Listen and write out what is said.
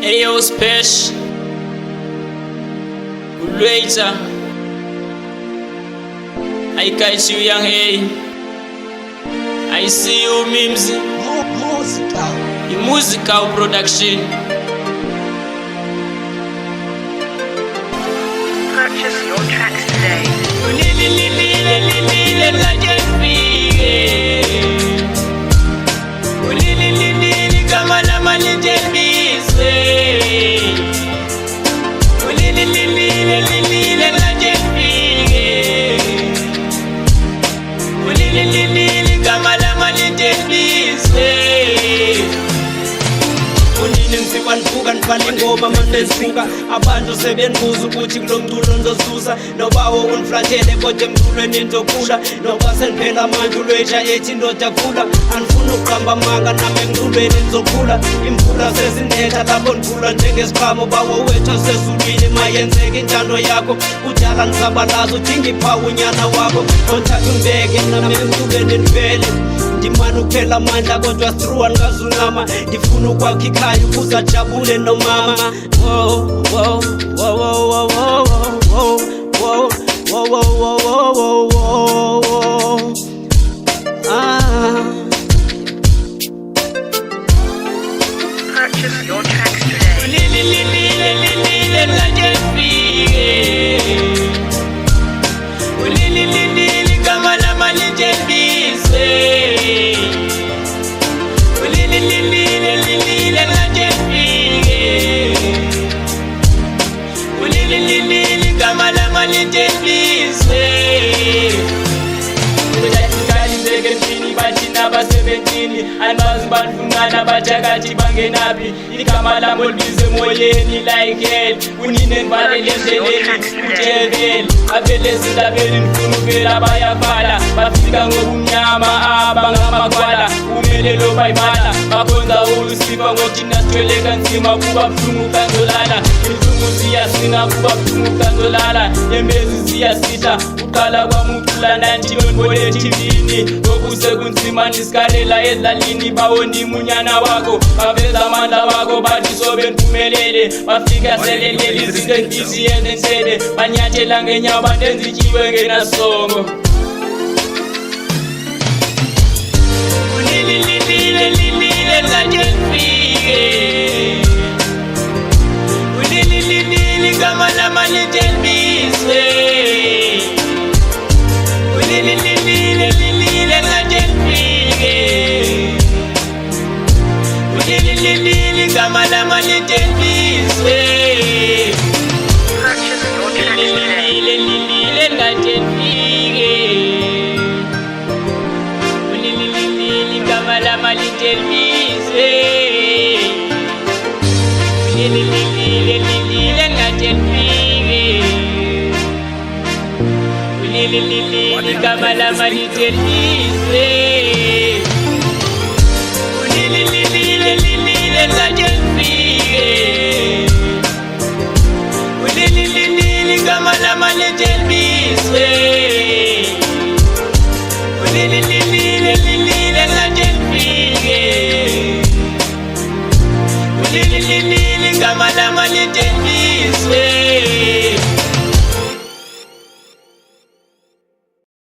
Ayo Spesh Ulwaiter I catch you young A I see you memes musical production. Purchase your tracks today. Ngoma mandesifuka abantu sebenbuza ukuthi kulomculo ndozuza nobawo unflatele kodwa emculweni ndokhula noba seniphela amandla ulwetsha ethi indoda khula anifuna ukuqamba amanga nami emculweni ngizokhula imvula sezinetha lapho ngikhula njengesiqhamo bawo wethu sezulwini mayenzeke intando yakho kudala ngisabalaza udinga iphawu unyana wakho othatha ungibeke nami emculweni nivele ndimana ukuphela amandla kodwa through angazunama ndifuna ukwakha ikhaya ukuze ajabule nomama. Whoa, whoa, whoa, whoa, whoa, whoa, whoa, whoa, whoa, whoa, whoa, whoa. Purchase your tracks today. Anbazi banfungana bajakathi bangenapi igama lami lize moyeni like hell unine ngivalele endleleni ujebeli abele zindabeni nifuna uvela bayafala bafika ngokumnyama abangamakhwala umelelo bayibala bakhonza ulusifa ngothina sithwele kanzima kuba buhlungu kanzolala inhlungu ziyasina kuba buhlungu kanzolala yembezi ziyasitha uqala kwamucula 19 ngone TVini ngokuze kunzima nisikalela edlalini bawoni munyana wakho baveza amandla wakho bathi sobe niphumelele bafika selelele izinto enhliziyo enzensele banyathela ngenyawo ndenzijiwe ngenasongo igama lami litelbiswe igama lami litelbiswe Purchase your tracks today. igama lami litelbiswe igama lami litelbiswe